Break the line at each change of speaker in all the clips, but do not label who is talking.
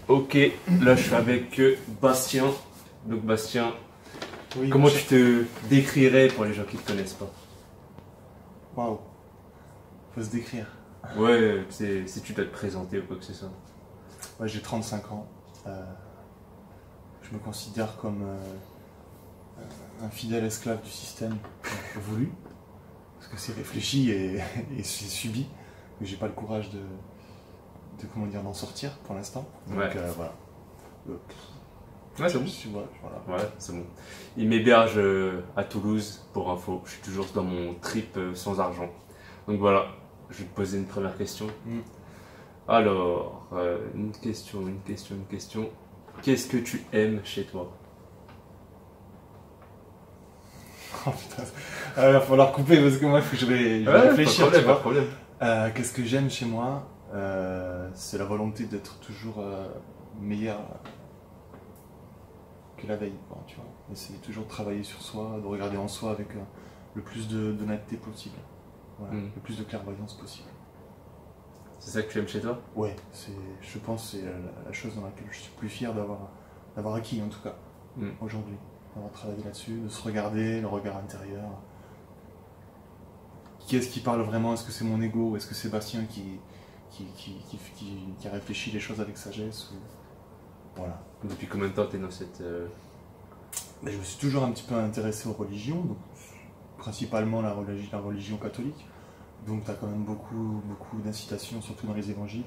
Ok, là je suis avec Bastien. Donc Bastien,
Oui,
comment tu te décrirais pour les gens qui ne te connaissent pas?
Waouh, faut se décrire.
Ouais, si tu dois te présenter ou quoi que ce soit.
Ouais, j'ai 35 ans. Je me considère comme un fidèle esclave du système voulu, parce que c'est réfléchi et c'est subi, mais j'ai pas le courage comment dire, d'en sortir pour l'instant. Donc
Ouais.
voilà.
Ouais, c'est bon.
Voilà.
Ouais, c'est bon. Il m'héberge à Toulouse pour info. Je suis toujours dans mon trip sans argent. Donc voilà, je vais te poser une première question. Alors, une question. Qu'est-ce que tu aimes chez toi?
Oh putain, il va falloir couper parce que moi je vais réfléchir.
Pas de problème.
Qu'est-ce que j'aime chez moi? C'est la volonté d'être toujours meilleur que la veille, quoi, tu vois. Essayer toujours de travailler sur soi, de regarder en soi avec le plus d'honnêteté possible. Voilà, le plus de clairvoyance possible.
C'est ça que tu aimes chez toi?
Ouais, je pense que c'est la chose dans laquelle je suis plus fier d'avoir acquis, en tout cas, aujourd'hui. D'avoir travaillé là-dessus, de se regarder, le regard intérieur. Qui est-ce qui parle vraiment? Est-ce que c'est mon ego ou est-ce que c'est Bastien qui a réfléchi les choses avec sagesse Voilà.
Depuis combien de temps tu es dans cette...
Mais je me suis toujours un petit peu intéressé aux religions, donc, principalement la religion catholique. Donc tu as quand même beaucoup d'incitations, surtout dans les évangiles,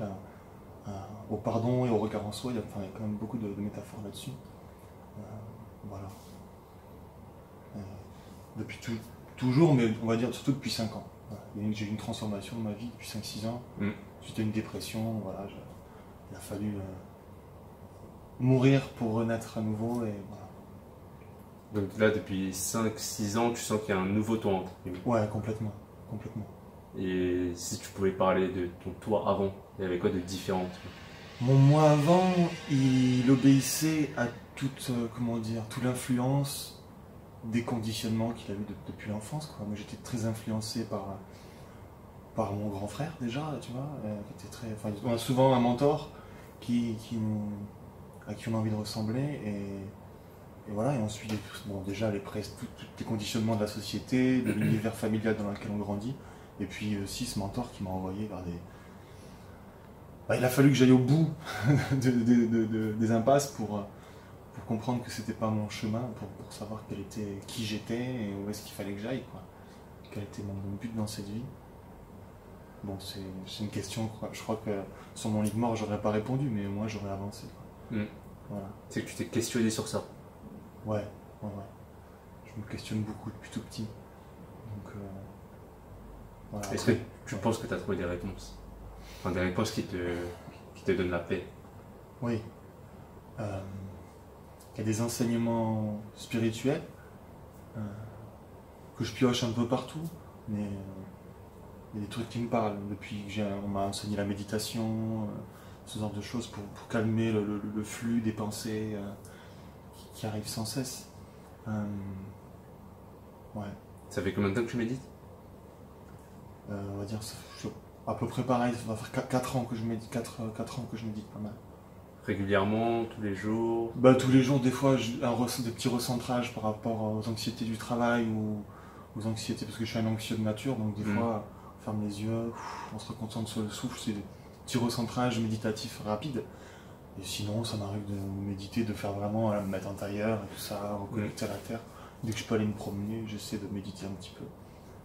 au pardon et au regard en soi. Il y a quand même beaucoup de métaphores là-dessus. Voilà. Depuis toujours, mais on va dire surtout depuis 5 ans. Voilà. J'ai eu une transformation de ma vie depuis 5-6 ans. Suite à une dépression, voilà, il a fallu mourir pour renaître à nouveau. Et voilà.
Donc là, depuis 5-6 ans, tu sens qu'il y a un nouveau toi entre guillemets.
Ouais, complètement.
Et si tu pouvais parler de ton toi avant, il y avait quoi de différent?
Mon moi avant, il obéissait à toute l'influence des conditionnements qu'il a eu depuis l'enfance. Moi j'étais très influencé par mon grand frère déjà, tu vois, qui était on a souvent un mentor à qui on a envie de ressembler et voilà, et ensuite déjà tous les conditionnements de la société, de l'univers familial dans lequel on grandit, et puis aussi ce mentor qui m'a envoyé vers il a fallu que j'aille au bout des impasses pour comprendre que c'était pas mon chemin, pour savoir qui j'étais et où est-ce qu'il fallait que j'aille, quoi. Quel était mon but dans cette vie. Bon, c'est une question, je crois que sur mon lit de mort, j'aurais pas répondu, mais moi j'aurais avancé.
Voilà. C'est que tu t'es questionné sur ça.
Ouais. Je me questionne beaucoup depuis tout petit. Donc, voilà.
Est-ce que tu penses que tu as trouvé des réponses? Enfin, des réponses qui te donnent la paix?
Oui. Il y a des enseignements spirituels que je pioche un peu partout, mais il y a des trucs qui me parlent. Depuis on m'a enseigné la méditation, ce genre de choses pour calmer le flux des pensées qui arrivent sans cesse. Ouais.
Ça fait combien de temps que tu médites?
On va dire à peu près pareil, ça va faire 4 ans que je médite, 4 ans que je médite pas mal.
Régulièrement, tous les jours?
Tous les jours, des fois, des petits recentrages par rapport aux anxiétés du travail ou aux anxiétés, parce que je suis un anxieux de nature, donc des fois, on ferme les yeux, on se reconcentre sur le souffle, c'est des petits recentrages méditatifs rapides. Et sinon, ça m'arrive de méditer, de faire vraiment, me mettre en tailleur et tout ça, reconnecter à la terre. Dès que je peux aller me promener, j'essaie de méditer un petit peu.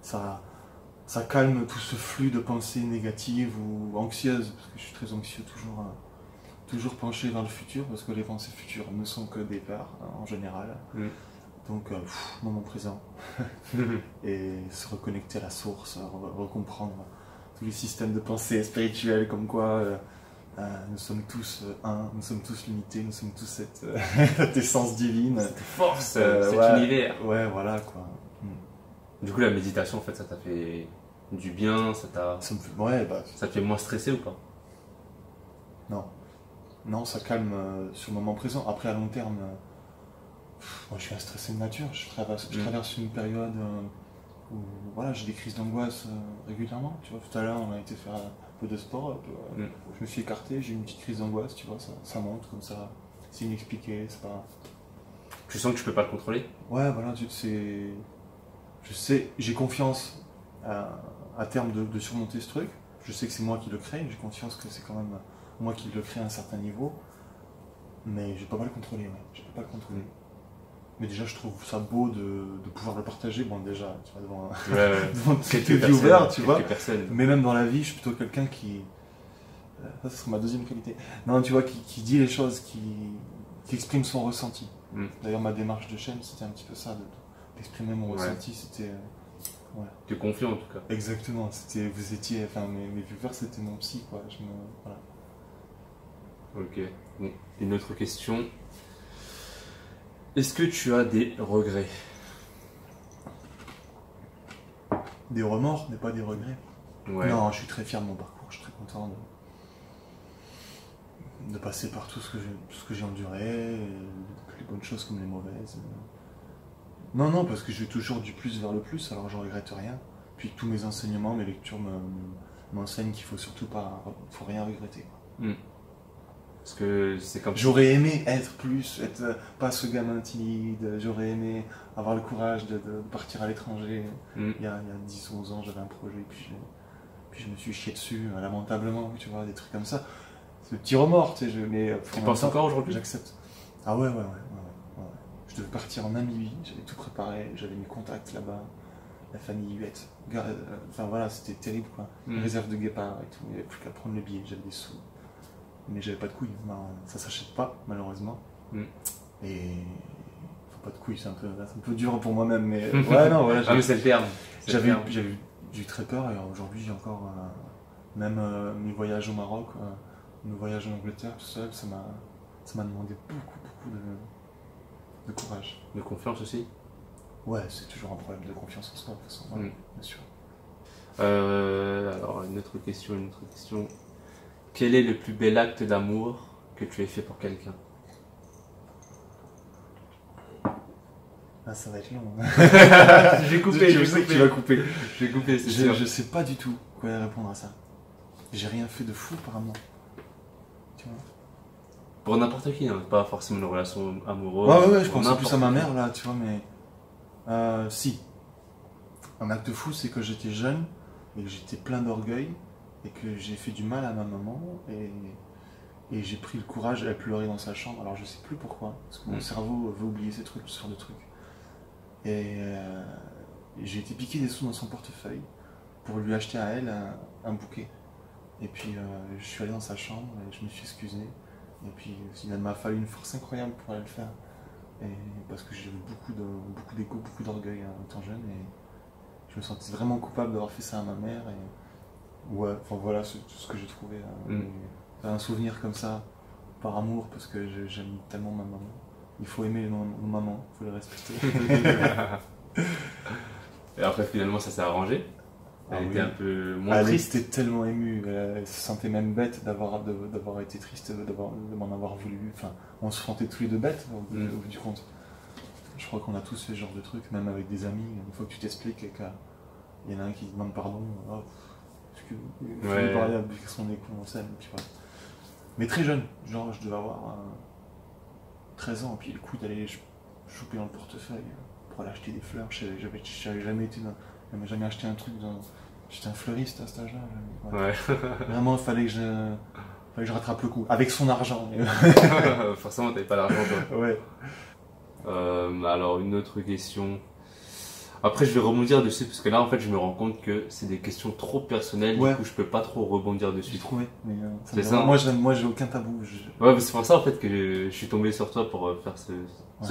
Ça calme tout ce flux de pensées négatives ou anxieuses, parce que je suis très anxieux, toujours penché vers le futur, parce que les pensées futures ne sont que des peurs, en général. Donc, moment présent. Et se reconnecter à la source, recomprendre tous les systèmes de pensée spirituels, comme quoi nous sommes tous nous sommes tous limités, nous sommes tous cette essence divine.
Cette force, cet univers.
Ouais, voilà, quoi.
Du coup, la méditation, en fait, ça t'a fait du bien, ça te fait moins stressé ou pas?
Non, ça calme sur le moment présent. Après, à long terme, moi, je suis un stressé de nature. Je traverse une période où voilà, j'ai des crises d'angoisse régulièrement. Tu vois, tout à l'heure, on a été faire peu de sport, hop, je me suis écarté, j'ai eu une petite crise d'angoisse, tu vois, ça monte comme ça, c'est inexpliqué, c'est pas...
Tu sens que tu peux pas le contrôler?
Ouais, voilà, je sais, j'ai confiance à terme de surmonter ce truc, je sais que c'est moi qui le crée, j'ai confiance que c'est quand même moi qui le crée à un certain niveau, mais je peux pas le contrôler, ouais, je peux pas le contrôler. Mais déjà, je trouve ça beau de pouvoir le partager. Bon, déjà, tu vois, devant quelques viewers, tu vois. Mais même dans la vie, je suis plutôt quelqu'un qui... Ça, ce serait ma deuxième qualité. Non, tu vois, qui dit les choses, qui exprime son ressenti. D'ailleurs, ma démarche de chaîne, c'était un petit peu ça, d'exprimer mon ressenti. C'était...
Tu es confiant, en tout cas.
Exactement. Vous étiez... Enfin, mes viewers, c'était mon psy, quoi. Voilà.
Ok. Bon, une autre question. Est-ce que tu as des regrets?
Des remords, mais pas des regrets.
Ouais.
Non, je suis très fier de mon parcours, je suis très content de passer par tout ce que j'ai enduré, les bonnes choses comme les mauvaises. Non, parce que j'ai toujours du plus vers le plus, alors je regrette rien. Puis tous mes enseignements, mes lectures m'enseignent qu'il faut surtout pas, faut rien regretter.
Parce que c'est comme...
J'aurais aimé être pas ce gamin timide, j'aurais aimé avoir le courage de partir à l'étranger. Il y a 10-11 ans, j'avais un projet, puis je me suis chié dessus, lamentablement, tu vois, des trucs comme ça. C'est le petit remords, tu sais, mais...
Tu penses encore aujourd'hui?
J'accepte. Ah ouais. Je devais partir en Namibie, j'avais tout préparé, j'avais mes contacts là-bas, la famille Huette. Enfin voilà, c'était terrible, quoi. Réserve de guépard et tout, il n'y avait plus qu'à prendre le billet, j'avais des sous. Mais j'avais pas de couilles, non, ça s'achète pas malheureusement. Et faut pas de couilles, c'est un peu dur pour moi-même, mais ouais, non, voilà.
Ah mais c'est le terme.
J'avais eu très peur et aujourd'hui j'ai encore même mes voyages au Maroc, mes voyages en Angleterre, tout ça m'a demandé beaucoup de courage.
De confiance aussi.
Ouais, c'est toujours un problème de confiance en soi, de toute façon, bien sûr.
Alors une autre question. Quel est le plus bel acte d'amour que tu aies fait pour quelqu'un?
Ah, ça va être long.
J'ai coupé.
Je sais que tu vas couper.
J'ai coupé, c'est sûr.
Je sais pas du tout quoi répondre à ça. J'ai rien fait de fou par amour. Tu vois.
Pour n'importe qui, hein, pas forcément une relation amoureuse.
Ouais, je pensais plus à ma mère là, tu vois, mais... si. Un acte fou, c'est que j'étais jeune et que j'étais plein d'orgueil et que j'ai fait du mal à ma maman et j'ai pris le courage, elle pleurait dans sa chambre, alors je sais plus pourquoi, parce que mon cerveau veut oublier ces trucs, ce genre de trucs. Et j'ai été piquer des sous dans son portefeuille pour lui acheter à elle un bouquet. Et puis je suis allé dans sa chambre et je me suis excusé. Et puis il m'a fallu une force incroyable pour aller le faire. Et parce que j'ai eu beaucoup d'ego, beaucoup d'orgueil en étant jeune. Et je me sentais vraiment coupable d'avoir fait ça à ma mère. Et ouais, enfin voilà, c'est tout ce que j'ai trouvé. Un souvenir comme ça, par amour, parce que j'aime tellement ma maman. Il faut aimer nos mamans, il faut les respecter.
Et après, finalement, ça s'est arrangé. Elle était un peu moins
elle
triste.
était tellement émue, elle se sentait même bête d'avoir été triste, de m'en avoir voulu. Enfin, on se sentait tous les deux bêtes au bout du compte. Je crois qu'on a tous fait ce genre de trucs, même avec des amis. Une fois que tu t'expliques et qu'il y en a un qui demande pardon, il faut lui parler avec son écoute, on s'aime, tu vois. Mais très jeune, genre je devais avoir 13 ans, puis le coup d'aller choper dans le portefeuille pour aller acheter des fleurs. J'avais jamais jamais acheté un truc dans... J'étais un fleuriste à cet âge-là.
Ouais.
Vraiment, il fallait que je rattrape le coup. Avec son argent.
Forcément, t'avais pas l'argent, toi.
Ouais.
Alors, une autre question. Après, je vais rebondir dessus, parce que là, en fait, je me rends compte que c'est des questions trop personnelles, du coup, je peux pas trop rebondir dessus.
J'ai trouvé, mais
c'est ça.
Moi, j'ai aucun tabou.
Ouais, mais c'est pour ça, en fait, que je suis tombé sur toi pour faire ce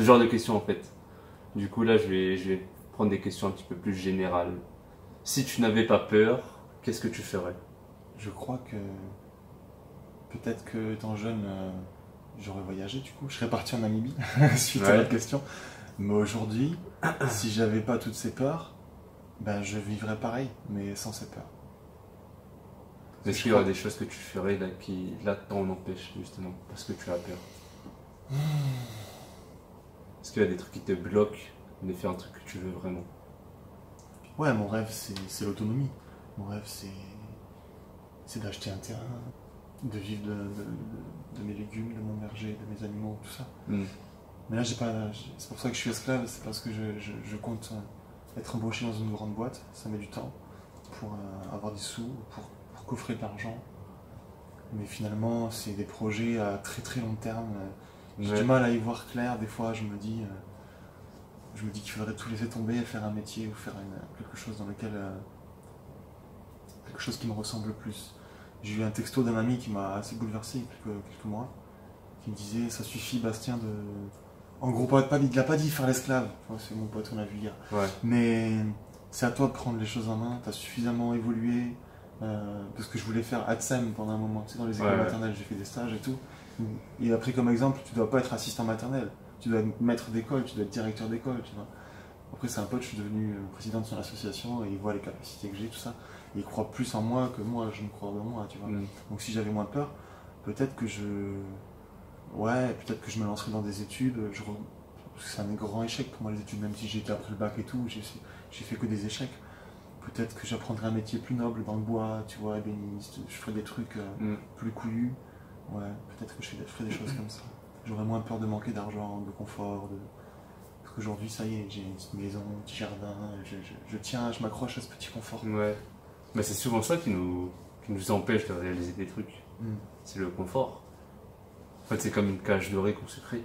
genre de questions, en fait. Du coup, là, je vais prendre des questions un petit peu plus générales. Si tu n'avais pas peur, qu'est-ce que tu ferais?
Je crois que peut-être que étant jeune, j'aurais voyagé, du coup. Je serais parti en Namibie, suite à votre question. Mais aujourd'hui, si j'avais pas toutes ces peurs, ben je vivrais pareil, mais sans ces peurs.
Est-ce qu'il y aurait des choses que tu ferais là, qui t'en empêchent, justement, parce que tu as peur? Est-ce qu'il y a des trucs qui te bloquent de faire un truc que tu veux vraiment?
Ouais, mon rêve, c'est l'autonomie. Mon rêve, c'est d'acheter un terrain, de vivre de mes légumes, de mon verger, de mes animaux, tout ça. Mais là, c'est pour ça que je suis esclave, c'est parce que je compte être embauché dans une grande boîte, ça met du temps pour avoir des sous, pour coffrer de l'argent. Mais finalement, c'est des projets à très très long terme. J'ai du mal à y voir clair, des fois je me dis qu'il faudrait tout laisser tomber et faire un métier ou faire quelque chose dans lequel... quelque chose qui me ressemble plus. J'ai eu un texto d'un ami qui m'a assez bouleversé il y a quelques mois, qui me disait ça suffit Bastien de... En gros, il n'a pas dit faire l'esclave, c'est mon pote, on a vu hier.
Ouais.
Mais c'est à toi de prendre les choses en main, tu as suffisamment évolué, parce que je voulais faire ATSEM pendant un moment, tu sais, dans les écoles maternelles, j'ai fait des stages et tout. Et après, comme exemple, tu dois pas être assistant maternel, tu dois être maître d'école, tu dois être directeur d'école, tu vois. Après, c'est un pote, je suis devenu président de son association et il voit les capacités que j'ai, tout ça. Et il croit plus en moi que moi, je me crois en moi, tu vois. Donc si j'avais moins peur, peut-être que peut-être que je me lancerais dans des études. Parce que c'est un grand échec pour moi les études, même si j'ai été après le bac et tout, j'ai fait que des échecs. Peut-être que j'apprendrais un métier plus noble dans le bois, tu vois, ébéniste, je ferais des trucs plus couillus. Ouais, peut-être que je ferais des choses comme ça. J'aurais moins peur de manquer d'argent, de confort. Parce qu'aujourd'hui, ça y est, j'ai une petite maison, un petit jardin, je m'accroche à ce petit confort.
Ouais. Mais c'est souvent ça qui nous empêche de réaliser des trucs. C'est le confort. En fait, c'est comme une cage dorée qu'on se crée.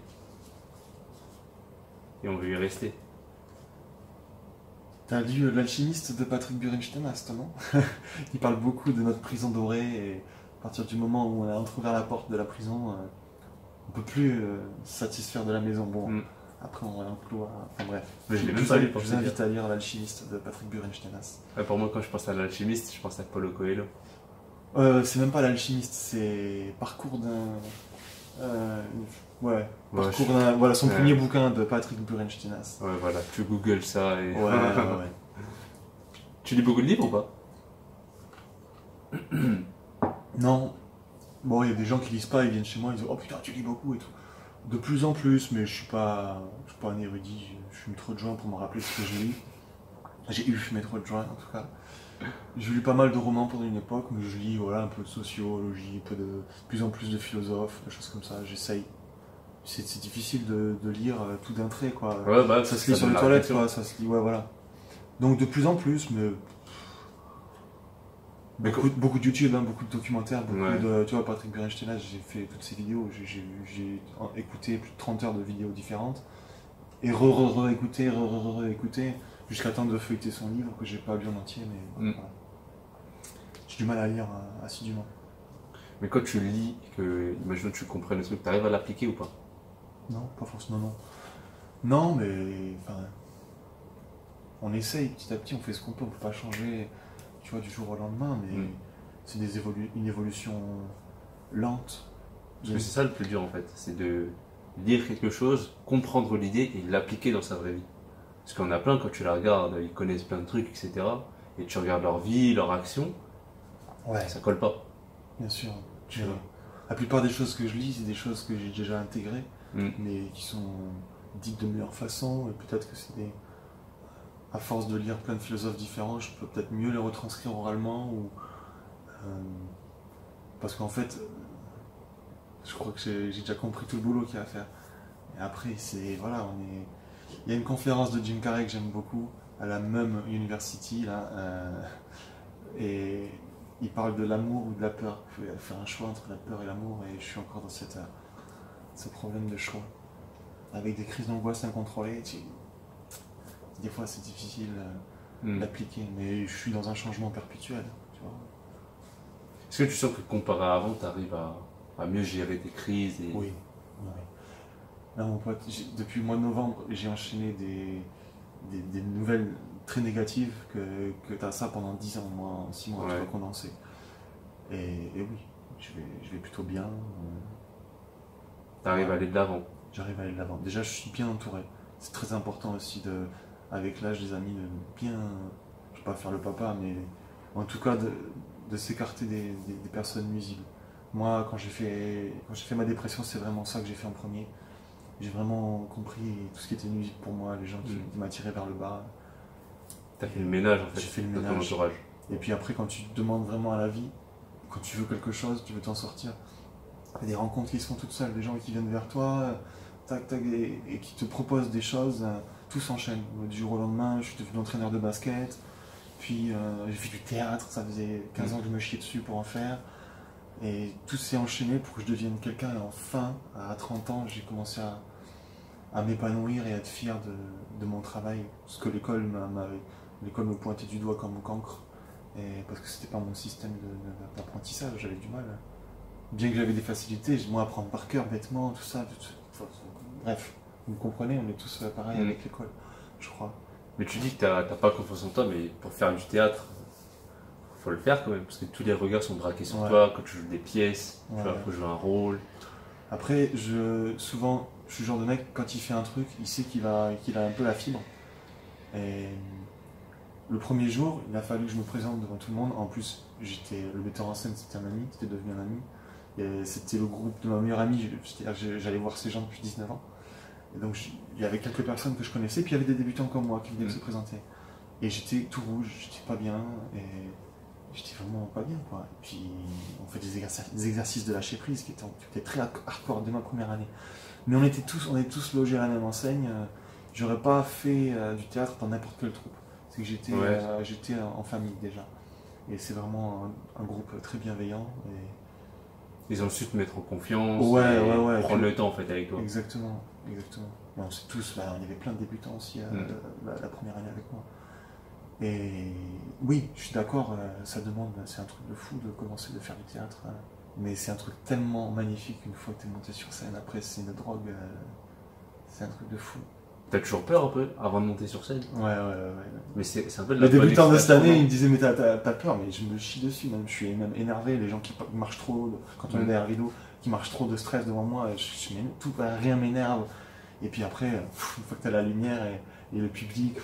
Et on veut y rester.
T'as lu L'Alchimiste de Patrick Burinshtenas, non? Il parle beaucoup de notre prison dorée et à partir du moment où on a entrouvert la porte de la prison, on peut plus se satisfaire de la maison. Bon, après on va l'emploi. Enfin bref.
Mais je
vous invite à lire L'Alchimiste de Patrick Burinshtenas.
Pour moi, quand je pense à l'alchimiste, je pense à Paulo Coelho.
C'est même pas L'Alchimiste, c'est Parcours d'un. Voilà, son premier bouquin de Patrick Burinshtenas.
Ouais, voilà, tu googles ça et...
Ouais.
Tu lis beaucoup de livres ou pas?
Non. Bon, il y a des gens qui lisent pas, ils viennent chez moi, ils disent « Oh putain, tu lis beaucoup et tout ». De plus en plus, mais je suis pas un érudit, je fume trop de joints pour me rappeler ce que je lis. J'ai eu fumé trop de joints en tout cas. J'ai lu pas mal de romans pendant une époque, mais je lis un peu de sociologie, de plus en plus de philosophes, des choses comme ça, j'essaye. C'est difficile de lire tout d'un trait, quoi.
Ouais,
ça se lit sur les toilettes, quoi, ça se lit, voilà. Donc de plus en plus, mais beaucoup de YouTube, beaucoup de documentaires, tu vois, Patrick Burinshtenas, j'ai fait toutes ses vidéos, j'ai écouté plus de 30 heures de vidéos différentes, et réécouté, jusqu'à temps de feuilleter son livre, que j'ai pas lu en entier, mais voilà. J'ai du mal à lire assidûment.
Mais quand tu lis, imaginons que tu comprennes le truc, t'arrives à l'appliquer ou pas?
Non, pas forcément, non. Non, mais enfin, on essaye petit à petit, on fait ce qu'on peut, on peut pas changer, tu vois, du jour au lendemain, mais c'est une évolution lente.
Parce que c'est ça le plus dur en fait, c'est de lire quelque chose, comprendre l'idée et l'appliquer dans sa vraie vie. Parce qu'il y en a plein, quand tu la regardes, ils connaissent plein de trucs, etc. Et tu regardes leur vie, leur action, ça colle pas.
Bien sûr. La plupart des choses que je lis, c'est des choses que j'ai déjà intégrées, mais qui sont dites de meilleure façon, et peut-être que c'est à force de lire plein de philosophes différents, je peux peut-être mieux les retranscrire oralement, parce qu'en fait, je crois que j'ai déjà compris tout le boulot qu'il y a à faire. Et après, il y a une conférence de Jim Carrey que j'aime beaucoup, à la Mum University, là, et il parle de l'amour ou de la peur. Il faut faire un choix entre la peur et l'amour, et je suis encore dans ce problème de choix. Avec des crises d'angoisse incontrôlées, des fois c'est difficile d'appliquer, mais je suis dans un changement perpétuel. Tu vois.
Est-ce que tu sens que comparé à avant, tu arrives à mieux gérer tes crises
Oui. Là, mon pote, depuis le mois de novembre, j'ai enchaîné des nouvelles très négatives que tu as ça pendant 10 ans, moi, en 6 mois, tu vas condenser. Et oui, je vais plutôt bien.
Tu arrives à aller de l'avant.
J'arrive à aller de l'avant. Déjà, je suis bien entouré. C'est très important aussi, avec l'âge des amis, de bien, je ne vais pas faire le papa, mais en tout cas de s'écarter des personnes nuisibles. Moi, quand j'ai fait ma dépression, c'est vraiment ça que j'ai fait en premier. J'ai vraiment compris tout ce qui était nuisible pour moi, les gens qui m'attiraient vers le bas.
T'as fait le ménage en fait,
j'ai fait le ménage.
Ton entourage.
Et puis après, quand tu te demandes vraiment à la vie, quand tu veux quelque chose, tu veux t'en sortir. Il y a des rencontres qui se font toutes seules, des gens qui viennent vers toi, tac, tac, et qui te proposent des choses, tout s'enchaîne. Du jour au lendemain, je suis devenu entraîneur de basket, puis j'ai fait du théâtre, ça faisait 15 ans que je me chiais dessus pour en faire. Et tout s'est enchaîné pour que je devienne quelqu'un, et enfin, à 30 ans, j'ai commencé à m'épanouir et à être fier de mon travail. Parce que l'école me pointait du doigt comme un cancre, et parce que c'était pas mon système d'apprentissage, j'avais du mal. Bien que j'avais des facilités, moi apprendre par cœur, bêtement, tout ça, bref, vous comprenez, on est tous pareil avec l'école, je crois.
Mais tu dis que t'as pas confiance en toi, mais pour faire du théâtre, faut le faire quand même, parce que tous les regards sont braqués sur toi, quand tu joues des pièces, tu vois, faut jouer un rôle.
Après, souvent, je suis le genre de mec, quand il fait un truc, il sait qu'il a un peu la fibre. Et le premier jour, il a fallu que je me présente devant tout le monde. En plus, le metteur en scène, c'était un ami, c'était devenu un ami. Et c'était le groupe de ma meilleure amie, j'allais voir ces gens depuis 19 ans. Et donc, il y avait quelques personnes que je connaissais, puis il y avait des débutants comme moi qui venaient se présenter. Et j'étais tout rouge, j'étais pas bien, et j'étais vraiment pas bien, quoi. Et puis, on fait des exercices de lâcher prise qui étaient très hardcore dès ma première année. Mais on est tous logés à la même enseigne. J'aurais pas fait du théâtre dans n'importe quelle troupe. C'est que j'étais en famille déjà. Et c'est vraiment un groupe très bienveillant. Et
ils ont su te mettre en confiance,
ouais,
prendre le temps en fait avec toi.
Exactement. Mais on sait tous, on y avait plein de débutants aussi la première année avec moi. Et oui, je suis d'accord, c'est un truc de fou de commencer de faire du théâtre. Mais c'est un truc tellement magnifique une fois que tu es monté sur scène. Après, c'est une drogue, c'est un truc de fou.
T'as toujours peur un peu avant de monter sur scène?
Ouais.
Mais c'est un peu de
la les débutants de cette année, ils me disaient, mais t'as peur, mais je me chie dessus, même. Je suis même énervé, les gens qui marchent trop, quand on est derrière rideau, qui marchent trop de stress devant moi, rien m'énerve. Et puis après, une fois que t'as la lumière et le public,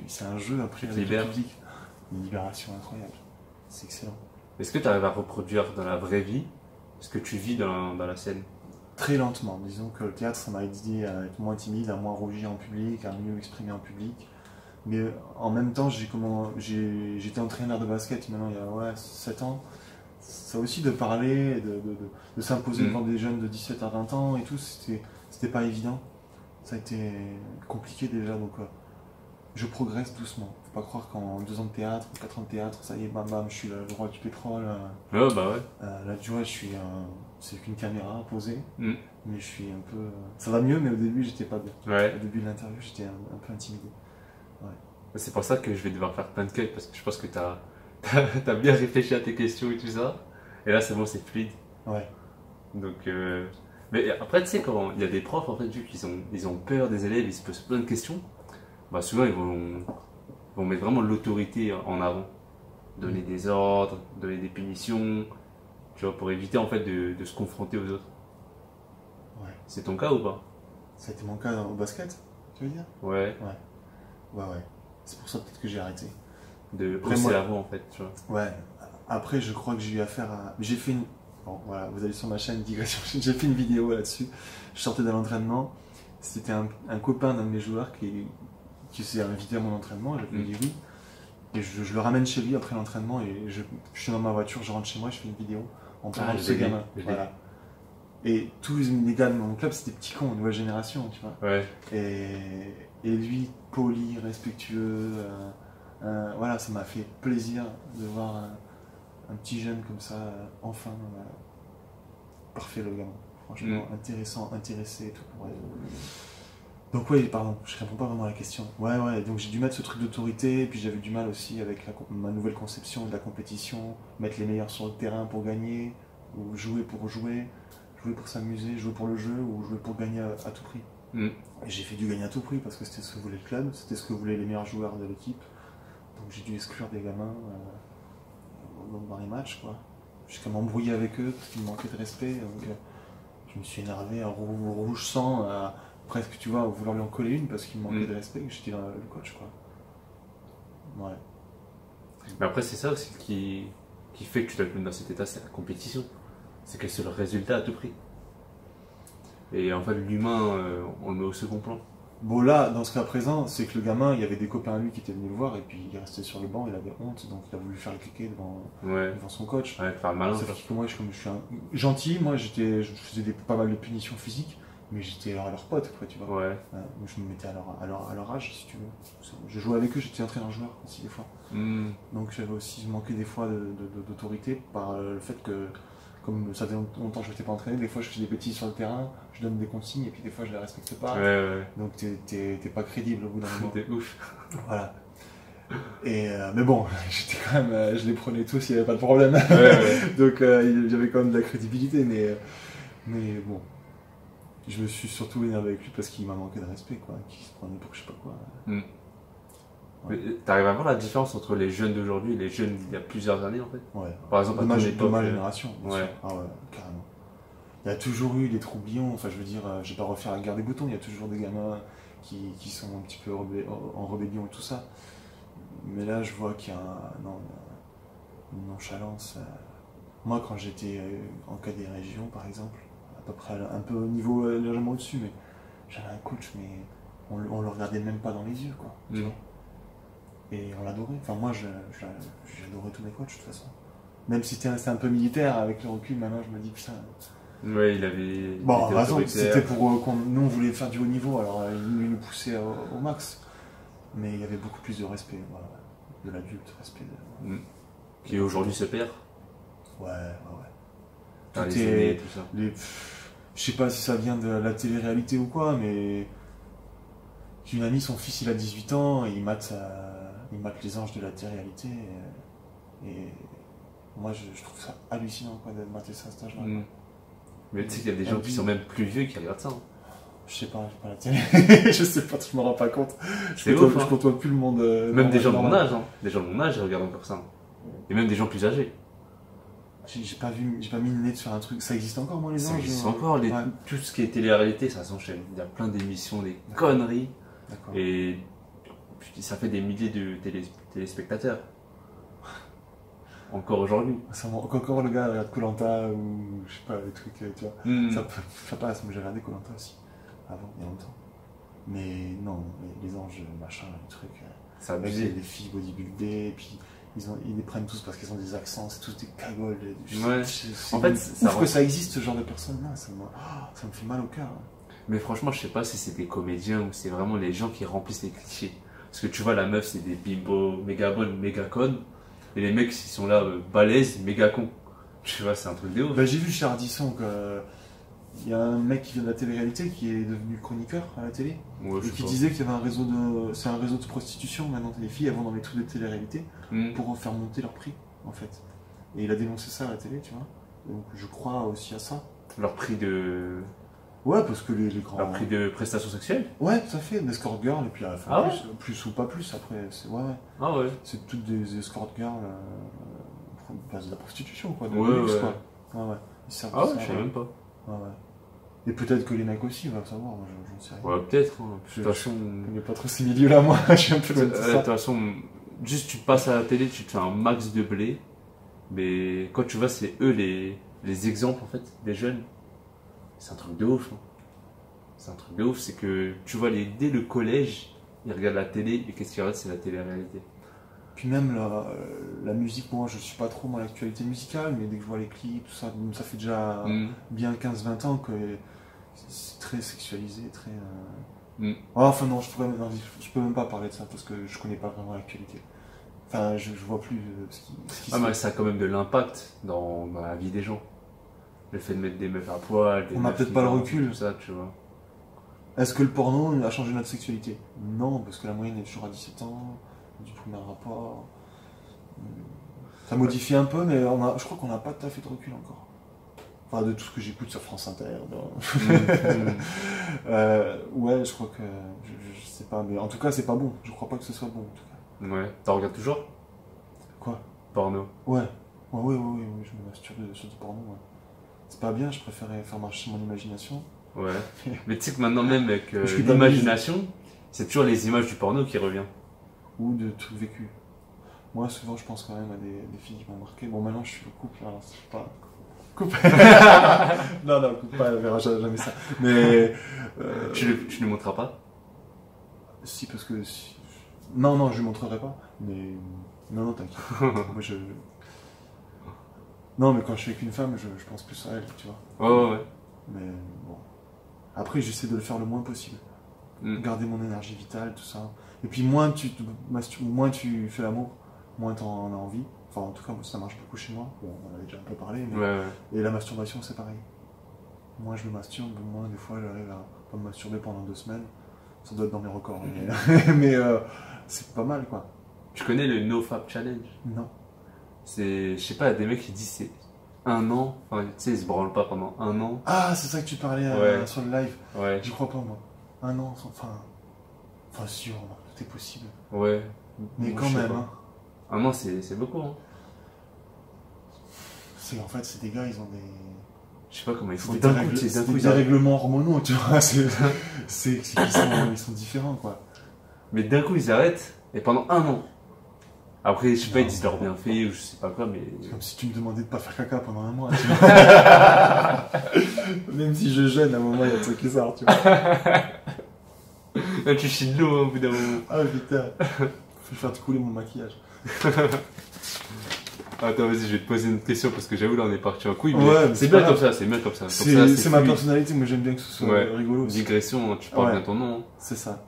c'est un jeu après avec le public. Une libération incroyable. C'est excellent.
Est-ce que tu arrives à reproduire dans la vraie vie ce que tu vis dans la scène?
Très lentement. Disons que le théâtre, ça m'a aidé à être moins timide, à moins rougir en public, à mieux m'exprimer en public. Mais en même temps, j'étais entraîneur de basket maintenant il y a 7 ans. Ça aussi de parler, de s'imposer devant des jeunes de 17 à 20 ans et tout, c'était pas évident. Ça a été compliqué déjà, donc je progresse doucement. Faut pas croire qu'en 2 ans de théâtre, 4 ans de théâtre, ça y est, bam, je suis le roi du pétrole.
Ouais, bah ouais.
Là, tu vois, c'est qu'une caméra posée, mais je suis un peu. Ça va mieux, mais au début, j'étais pas bien.
Ouais.
Au début de l'interview, j'étais un peu intimidé. Ouais.
C'est pour ça que je vais devoir faire plein de cuts, parce que je pense que t'as bien réfléchi à tes questions et tout ça. Et là, c'est bon, c'est fluide.
Ouais.
Donc, mais après, tu sais, quand il y a des profs, en fait, vu qu'ils ont peur des élèves, ils se posent plein de questions, bah souvent, ils vont mettre vraiment l'autorité en avant. Donner des ordres, donner des punitions, tu vois, pour éviter, en fait, de se confronter aux autres.
Ouais.
C'est ton cas ou pas?
Ça a été mon cas au basket, tu veux dire?
Ouais.
Ouais. C'est pour ça peut-être que j'ai arrêté.
De hausser la voix, en fait, tu vois.
Ouais. Après, je crois que j'ai eu affaire à... J'ai fait une... Bon, voilà, vous allez sur ma chaîne Digression. J'ai fait une vidéo là-dessus. Je sortais de l'entraînement. C'était un copain d'un de mes joueurs qui s'est invité à mon entraînement. Je lui ai dit oui. Et je le ramène chez lui après l'entraînement. Et je suis dans ma voiture, je rentre chez moi, je fais une vidéo en parlant de ce gamin. Voilà. Et tous les gars de mon club, c'était des petits cons, nouvelle génération, tu vois.
Ouais.
Et lui, poli, respectueux. Voilà, ça m'a fait plaisir de voir un petit jeune comme ça, enfin, parfait le gamin. Franchement, intéressant, intéressé et tout. Ouais. Donc oui, pardon, je réponds pas vraiment à la question. Ouais, donc j'ai dû mettre ce truc d'autorité, puis j'avais du mal aussi avec ma nouvelle conception de la compétition, mettre les meilleurs sur le terrain pour gagner, ou jouer pour s'amuser, jouer pour le jeu, ou jouer pour gagner à tout prix. Et j'ai fait du gagner à tout prix parce que c'était ce que voulait le club, c'était ce que voulaient les meilleurs joueurs de l'équipe. Donc j'ai dû exclure des gamins dans les matchs, quoi. Jusqu'à m'embrouiller avec eux parce qu'ils me manquaient de respect. Donc je me suis énervé à rouge sang, presque, tu vois, à vouloir lui en coller une parce qu'il me manquait de respect, que j'étais le coach, quoi. Ouais.
Mais après, c'est ça aussi qui fait que tu dois te mettre dans cet état, c'est la compétition. C'est que c'est le résultat à tout prix. Et en fait, l'humain, on le met au second plan.
Bon là, dans ce cas présent, c'est que le gamin, il y avait des copains à lui qui étaient venus le voir et puis il est resté sur le banc, il avait honte, donc il a voulu faire le kéké devant son coach.
Ouais, faire le malin.
Sauf que moi, comme je suis gentil, moi je faisais pas mal de punitions physiques, mais j'étais leur pote, quoi, tu vois.
Ouais.
Moi, je me mettais à leur âge, si tu veux. Je jouais avec eux, j'étais entraîneur-joueur aussi des fois. Donc j'avais aussi manqué des fois d'autorité par le fait que, comme ça faisait longtemps que je n'étais pas entraîné, des fois je fais des bêtises sur le terrain, je donne des consignes et puis des fois je les respecte pas.
Ouais.
Donc t'es pas crédible au bout d'un moment.
T'es ouf.
Voilà. Et mais bon, j'étais quand même, je les prenais tous, il n'y avait pas de problème.
Ouais.
Donc j'avais quand même de la crédibilité, mais bon. Je me suis surtout énervé avec lui parce qu'il m'a manqué de respect, quoi. Qu'il se prenait pour je sais pas quoi.
Ouais. T'arrives à voir la différence entre les jeunes d'aujourd'hui et les jeunes d'il y a plusieurs années, en fait?
Ouais.
Par exemple,
de ma génération.
Ouais.
Ah ouais, carrément. Il y a toujours eu des troublions, enfin je veux dire, je vais pas refaire la guerre des boutons, il y a toujours des gamins qui sont un petit peu en rébellion et tout ça. Mais là, je vois qu'il y a une nonchalance. Moi, quand j'étais en cas des régions, par exemple, à peu près un peu au niveau légèrement au-dessus, mais j'avais un coach, mais on le regardait même pas dans les yeux, quoi. Tu vois. Et on l'adorait. Enfin, moi, j'adorais tous mes coachs, de toute façon. Même si c'était un peu militaire, avec le recul, maintenant, je me dis, putain.
Ouais, il avait.
Bon, raison, c'était pour nous, on voulait faire du haut niveau, alors il nous poussait au max. Mais il y avait beaucoup plus de respect, voilà, de l'adulte, respect.
Qui aujourd'hui se perd.
Ouais.
Tout les aînés, tout ça.
Je sais pas si ça vient de la télé-réalité ou quoi, mais une amie, son fils, il a 18 ans, et il mate les anges de la télé-réalité. Et moi, je trouve ça hallucinant, quoi, de mater ça à cet âge-là.
Mais tu sais qu'il y a des gens qui sont même plus vieux qui regardent ça. Hein.
Je sais pas, j'ai pas la télé. Je sais pas, je me rends pas compte. Je côtoie plus le monde.
Même des gens de mon âge, hein. Des gens de mon âge, ils regardent encore ça. Et même des gens plus âgés.
J'ai pas mis le nez sur un truc. Ça existe encore, moi, les anges?
Ça existe encore. Tout ce qui est télé-réalité, ça s'enchaîne. Il y a plein d'émissions, des conneries.
D'accord.
Et ça fait des milliers de téléspectateurs. Encore aujourd'hui.
Encore le gars regarde Koh Lanta ou je sais pas, des trucs, tu vois. Ça passe, mais j'ai regardé Koh Lanta aussi. Avant, il y a longtemps. Mais non, les anges, machin, les trucs.
Ça
avec des filles bodybuildées, et puis ils les prennent tous parce qu'ils ont des accents, c'est tous des cagoles.
Ouais. En fait,
ouf que ça existe, ce genre de personnes-là. Ça me fait mal au cœur.
Mais franchement, je sais pas si c'est des comédiens ou c'est vraiment les gens qui remplissent les clichés. Parce que tu vois, la meuf, c'est des bimbos méga bonnes, méga connes. Et les mecs, ils sont là, balèzes, méga cons. Tu vois, c'est un truc de ouf.
Bah, j'ai vu chez Ardisson qu'il y a un mec qui vient de la télé-réalité qui est devenu chroniqueur à la télé.
Ouais,
et qui disait qu'il y avait un réseau de prostitution. Maintenant, les filles, elles vont dans les trucs de télé-réalité pour faire monter leur prix, en fait. Et il a dénoncé ça à la télé, tu vois. Donc je crois aussi à ça.
Leur prix de.
Ouais, parce que les grands.
Leur prix de prestations sexuelles?
Ouais, tout à fait, d'escort girl, et puis à la fin, plus ou pas plus, après, ouais.
Ah ouais.
C'est toutes des escort girls, de la prostitution, quoi, de
luxe,
quoi. Ouais.
Je sais même pas.
Ouais. Et peut-être que les mecs aussi, on va savoir, moi j'en sais rien.
Ouais, peut-être. Hein. De toute façon.
Je connais pas trop ces milieux-là, moi, je suis un peu loin de ça.
De toute façon, juste tu passes à la télé, tu te fais un max de blé, mais quand tu vois, c'est eux les exemples, en fait, des jeunes. C'est un truc de ouf. Hein. C'est un truc de ouf, c'est que tu vois, dès le collège, ils regardent la télé et qu'est-ce qu'ils regardent, c'est la télé-réalité.
Puis même la musique, moi je suis pas trop dans l'actualité musicale, mais dès que je vois les clips, tout ça, ça fait déjà bien 15-20 ans que c'est très sexualisé, très... Enfin non, je peux même pas parler de ça parce que je connais pas vraiment l'actualité. Enfin, je vois plus ce qui se
mais
fait.
ça a quand même de l'impact dans la vie des gens. Le fait de mettre des meufs à poil,
on n'a peut-être pas le recul.
Tout ça, tu vois.
Est-ce que le porno a changé notre sexualité? Non, parce que la moyenne est toujours à 17 ans, du premier rapport. Ça modifie un peu, mais je crois qu'on n'a pas tout à fait de recul encore. Enfin, de tout ce que j'écoute sur France Inter. Ouais, je crois que... Je sais pas, mais en tout cas, c'est pas bon. Je crois pas que ce soit bon, en tout cas.
Ouais. T'en regardes toujours?
Quoi?
Porno.
Ouais. Oui, je me masturbe sur du porno, ouais. C'est pas bien, je préférais faire marcher mon imagination.
Ouais. Mais tu sais que maintenant même avec l'imagination, c'est toujours les images du porno qui reviennent.
Ou de trucs vécus. Moi, souvent, je pense quand même à des filles qui m'ont marqué. Bon, maintenant, je suis le couple, alors c'est pas... Coupe. Non, coupe pas, elle verra jamais ça. Mais...
Tu ne montreras pas?
Si, parce que... Non, non, je lui montrerai pas. Mais... Non, non, t'inquiète. Moi, Non, mais quand je suis avec une femme, je pense plus à elle, tu vois.
Ouais.
Mais bon. Après, j'essaie de le faire le moins possible. Garder mon énergie vitale, tout ça. Et puis, moins tu fais l'amour, moins t'en as envie. Enfin, en tout cas, moi, ça marche beaucoup chez moi. Bon, on en avait déjà un peu parlé. Mais...
Ouais.
Et la masturbation, c'est pareil. Moins je me masturbe, moins des fois j'arrive à pas me masturber pendant 2 semaines. Ça doit être dans mes records. Mais c'est pas mal, quoi.
Tu connais le NoFap Challenge?
Non.
Je sais pas, des mecs qui disent c'est 1 an. Enfin, tu sais, ils se branlent pas pendant 1 an.
Ah, c'est ça que tu parlais sur le live.
Ouais.
J'y crois pas, moi. 1 an, enfin sûr, tout est possible.
Ouais.
Mais quand même, hein.
1 an, c'est beaucoup, hein.
En fait, c'est des gars, ils ont des...
Je sais pas comment ils font.
C'est des dérèglements hormonaux, tu vois. Ils sont différents, quoi.
Mais d'un coup, ils arrêtent, et pendant 1 an. Après, je sais pas, ils disent leur bienfait, ou je sais pas quoi, mais...
C'est comme si tu me demandais de pas faire caca pendant 1 mois, tu vois. Même si je gêne, à un moment, il y a un truc qui sort, tu vois.
Là, tu chies de l'eau, hein, au bout d'un moment.
Ah, putain. Faut faire couler mon maquillage.
Attends, vas-y, je vais te poser une question parce que j'avoue, là, on est parti en couille.
Ouais,
c'est bien comme ça, c'est bien comme ça.
C'est ma personnalité, moi j'aime bien que ce soit rigolo aussi.
Digression, tu parles bien ton nom. Hein.
C'est ça.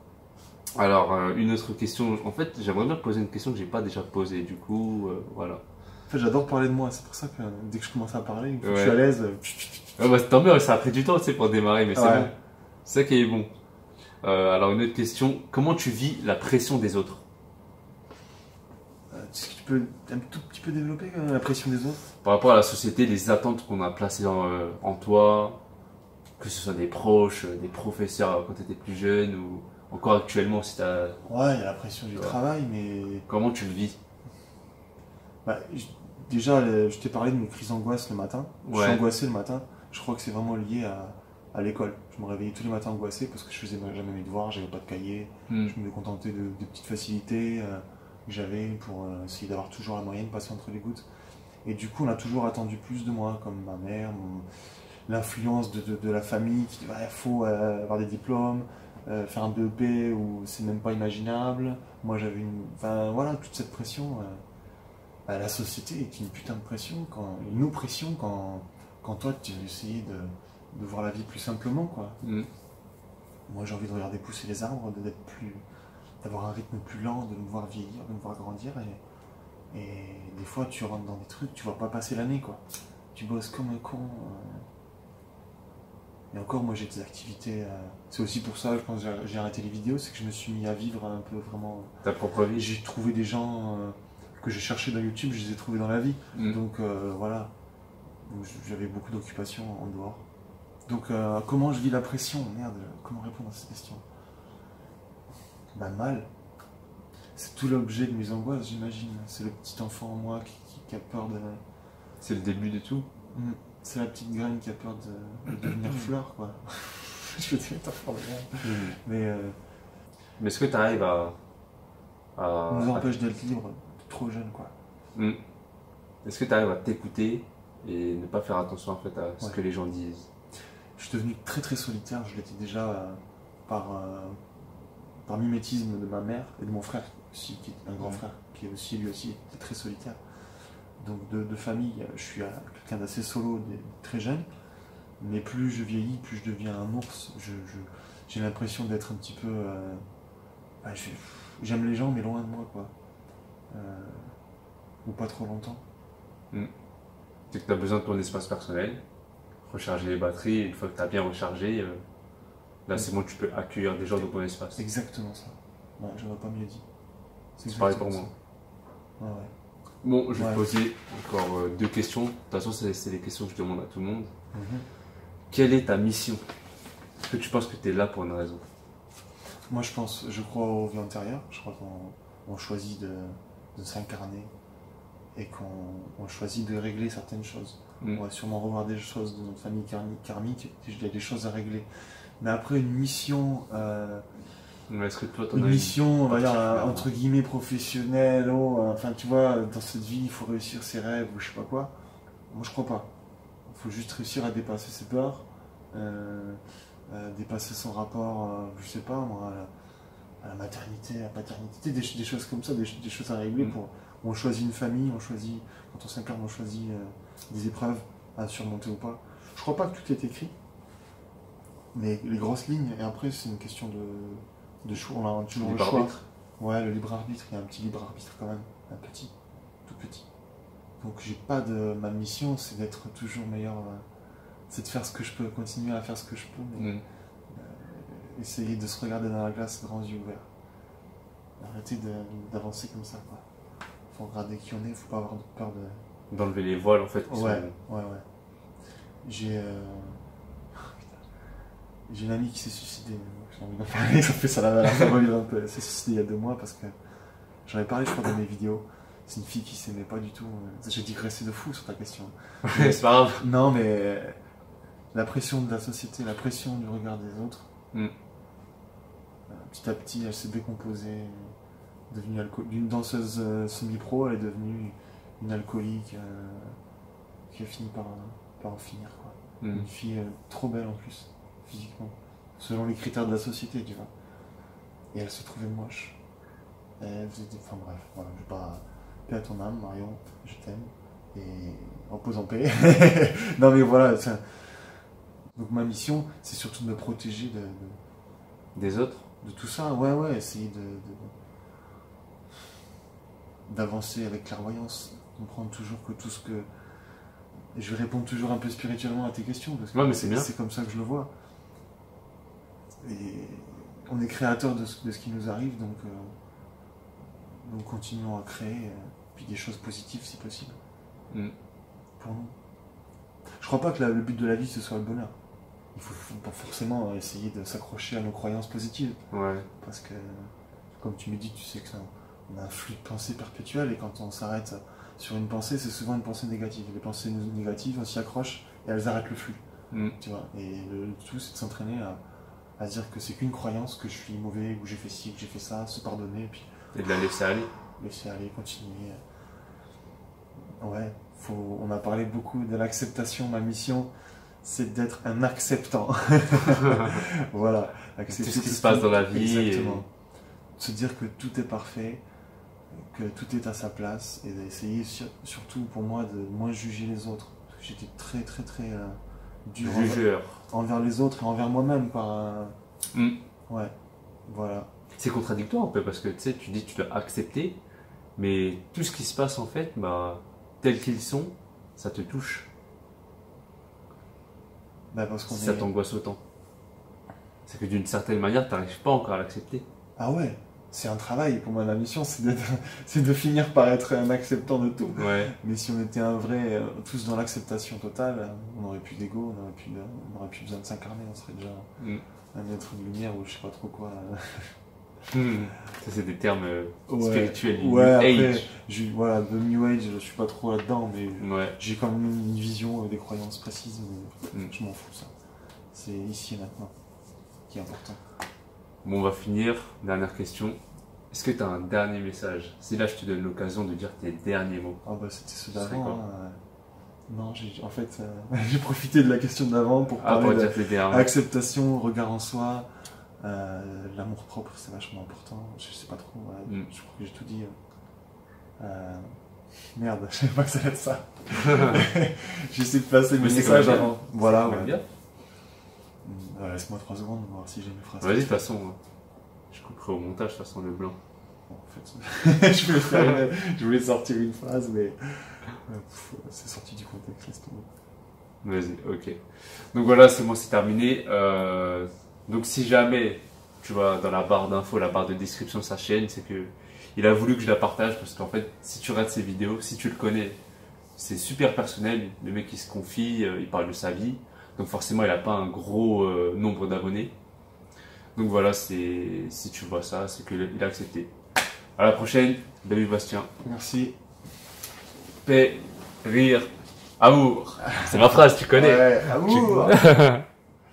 Alors, une autre question. En fait, j'aimerais bien te poser une question que j'ai pas déjà posée, du coup, voilà.
En fait, j'adore parler de moi, c'est pour ça que dès que je commence à parler, une fois que je suis à l'aise.
Bah, tant mieux, ça a pris du temps, tu sais, pour démarrer, mais c'est bon. C'est ça qui est bon. Alors, une autre question. Comment tu vis la pression des autres?
Est-ce que tu peux un tout petit peu développer la pression des autres?
Par rapport à la société, les attentes qu'on a placées en toi, que ce soit des proches, des professeurs quand tu étais plus jeune, ou encore actuellement si tu as...
Ouais, il y a la pression du travail, mais...
Comment tu le vis?
Déjà, je t'ai parlé de mes crises d'angoisse le matin. Je suis angoissé le matin. Je crois que c'est vraiment lié à l'école. Je me réveillais tous les matins angoissé parce que je faisais jamais mes devoirs, j'avais pas de cahier. Je me contentais de petites facilités que j'avais pour essayer d'avoir toujours la moyenne, passer entre les gouttes. Et du coup, on a toujours attendu plus de moi, comme ma mère, l'influence de la famille qui dit il faut avoir des diplômes, faire un BEP où c'est même pas imaginable. Moi, j'avais Enfin, voilà, toute cette pression. La société est une putain de pression, une oppression quand toi, tu veux essayer de voir la vie plus simplement, quoi. Moi, j'ai envie de regarder pousser les arbres, d'avoir un rythme plus lent, de me voir vieillir, de me voir grandir. Et des fois, tu rentres dans des trucs, tu vois pas passer l'année, quoi. Tu bosses comme un con. Et encore, moi, j'ai des activités... C'est aussi pour ça, je pense, que j'ai arrêté les vidéos, c'est que je me suis mis à vivre un peu vraiment...
Ta propre vie.
J'ai trouvé des gens que j'ai cherchés dans YouTube, je les ai trouvés dans la vie. Donc, voilà. J'avais beaucoup d'occupations en dehors. Donc, comment je vis la pression? Merde, comment répondre à cette question? Mal. C'est tout l'objet de mes angoisses, j'imagine. C'est le petit enfant en moi qui a peur de...
C'est le début de tout.
C'est la petite graine qui a peur de devenir fleur, quoi. Je fais des métaphores de graine.
Mais est-ce que tu arrives à...
nous empêche d'être libre, trop jeune, quoi.
Est-ce que tu arrives à t'écouter et ne pas faire attention en fait à ce que les gens disent?
Je suis devenu très très solitaire, je l'étais déjà par mimétisme de ma mère et de mon frère aussi, qui est un grand frère, qui est aussi lui aussi était très solitaire. Donc de famille, je suis quelqu'un d'assez solo, très jeune, mais plus je vieillis, plus je deviens un ours. J'ai l'impression d'être un petit peu... j'aime les gens, mais loin de moi, quoi. Ou pas trop longtemps.
C'est que tu as besoin de ton espace personnel, recharger les batteries, et une fois que tu as bien rechargé, là c'est bon, tu peux accueillir des gens dans ton espace.
Exactement ça. Ouais, j'aurais pas mieux dit.
C'est pareil pour moi.
Ouais.
Bon, je vais te poser encore 2 questions. De toute façon, c'est les questions que je demande à tout le monde. Quelle est ta mission? Est-ce que tu penses que tu es là pour une raison?
Moi, je crois aux vies antérieures. Je crois qu'on choisit de s'incarner et qu'on choisit de régler certaines choses. On va sûrement revoir des choses de notre famille karmique. Il y a des choses à régler. Mais après, une mission...
Est-ce que toi,
une mission, on va dire, entre guillemets, professionnelle, enfin, tu vois, dans cette vie, il faut réussir ses rêves ou je sais pas quoi. Moi, je crois pas. Il faut juste réussir à dépasser ses peurs, dépasser son rapport, je sais pas, moi, à la maternité, à la paternité, des choses comme ça, des choses à régler pour. On choisit une famille, quand on s'incarne, on choisit des épreuves à surmonter ou pas. Je crois pas que tout est écrit, mais les grosses lignes, et après c'est une question de choix, on a toujours le choix. Arbitre. Ouais, le libre arbitre, il y a un petit libre arbitre quand même, un petit, tout petit. Donc j'ai pas de... Ma mission, c'est d'être toujours meilleur, c'est de faire ce que je peux, continuer à faire ce que je peux, mais essayer de se regarder dans la glace, grands yeux ouverts. Arrêter d'avancer comme ça, quoi. Faut regarder qui on est, faut pas avoir peur de...
D'enlever les voiles, en fait.
Ouais. J'ai une amie qui s'est suicidée, j'ai envie d'en parler, ça fait ça la revivre un peu. Elle s'est suicidée il y a 2 mois parce que j'en ai parlé, je crois, dans mes vidéos. C'est une fille qui s'aimait pas du tout. J'ai digressé de fou sur ta question.
C'est pas grave.
Non, mais la pression de la société, la pression du regard des autres, petit à petit, elle s'est décomposée. D'une danseuse semi-pro, elle est devenue une alcoolique qui a fini par en finir, quoi. Une fille trop belle en plus, physiquement, selon les critères de la société, tu vois. Et elle se trouvait moche. Et elle faisait des... Enfin bref, voilà, je vais pas... Paix à ton âme, Marion, je t'aime. Et repose en paix. Non mais voilà, donc ma mission, c'est surtout de me protéger
des autres.
De tout ça, ouais, essayer d'avancer avec clairvoyance, comprendre toujours que tout ce que... Et je vais répondre toujours un peu spirituellement à tes questions, parce que
mais c'est bien.
C'est comme ça que je le vois. Et on est créateur de ce qui nous arrive, donc continuons à créer, puis des choses positives si possible, pour nous. Je crois pas que le but de la vie ce soit le bonheur. Il faut pas forcément essayer de s'accrocher à nos croyances positives.
Ouais.
Parce que, comme tu me dis, tu sais que on a un flux de pensée perpétuel, et quand on s'arrête sur une pensée, c'est souvent une pensée négative. Les pensées négatives, on s'y accroche et elles arrêtent le flux. Tu vois. Et le tout, c'est de s'entraîner à dire que c'est qu'une croyance, que je suis mauvais, ou j'ai fait ci, que j'ai fait ça, se pardonner, puis...
Et de la laisser aller.
Laisser aller, continuer. Ouais, on a parlé beaucoup de l'acceptation. Ma mission, c'est d'être un acceptant. Voilà.
Accepter tout ce qui se passe dans la vie.
Exactement. Se dire que tout est parfait, que tout est à sa place, et d'essayer surtout pour moi de moins juger les autres. Parce que j'étais très très très dur envers les autres et envers moi-même. Ouais, voilà.
C'est contradictoire un peu parce que tu sais, tu dis que tu dois accepter, mais tout ce qui se passe en fait, tels qu'ils sont, ça te touche.
Parce qu'on
ça t'angoisse autant. C'est que d'une certaine manière, tu n'arrives pas encore à l'accepter.
Ah ouais, c'est un travail. Pour moi, la mission, c'est de finir par être un acceptant de tout.
Ouais.
Mais si on était un vrai, tous dans l'acceptation totale, on n'aurait plus d'ego, on n'aurait plus besoin de s'incarner, on serait déjà un être de lumière ou je sais pas trop quoi.
Ça, c'est des termes spirituels.
Ouais, après, voilà, de New Age, je suis pas trop là-dedans, mais j'ai quand même une vision des croyances précises, mais je m'en fous, ça. C'est ici et maintenant qui est important.
Bon, on va finir. Dernière question. Est-ce que tu as un dernier message? Si là, je te donne l'occasion de dire tes derniers mots.
Ah c'était ceux d'avant. Non, en fait, j'ai profité de la question d'avant pour parler d'acceptation, regard en soi. L'amour propre, c'est vachement important. Je sais pas trop, je crois que j'ai tout dit. Merde, je savais pas que ça allait être ça. J'essaie de placer mes messages avant. Voilà, ouais. Laisse-moi 3 secondes, voir si j'ai mes phrases.
Vas-y, de toute façon, je couperai au montage, de toute façon, le blanc.
Bon, en fait, je voulais sortir une phrase, mais c'est sorti du contexte, laisse tomber.
Vas-y, ok. Donc voilà, c'est bon, c'est terminé. Donc si jamais, tu vois, dans la barre d'infos, la barre de description de sa chaîne, c'est que il a voulu que je la partage parce qu'en fait, si tu regardes ses vidéos, si tu le connais, c'est super personnel. Le mec, il se confie, il parle de sa vie. Donc forcément, il n'a pas un gros nombre d'abonnés. Donc voilà, si tu vois ça, c'est qu'il a accepté. À la prochaine, David Bastien.
Merci.
Paix, rire, amour. C'est ma phrase, tu connais.
Ouais, amour.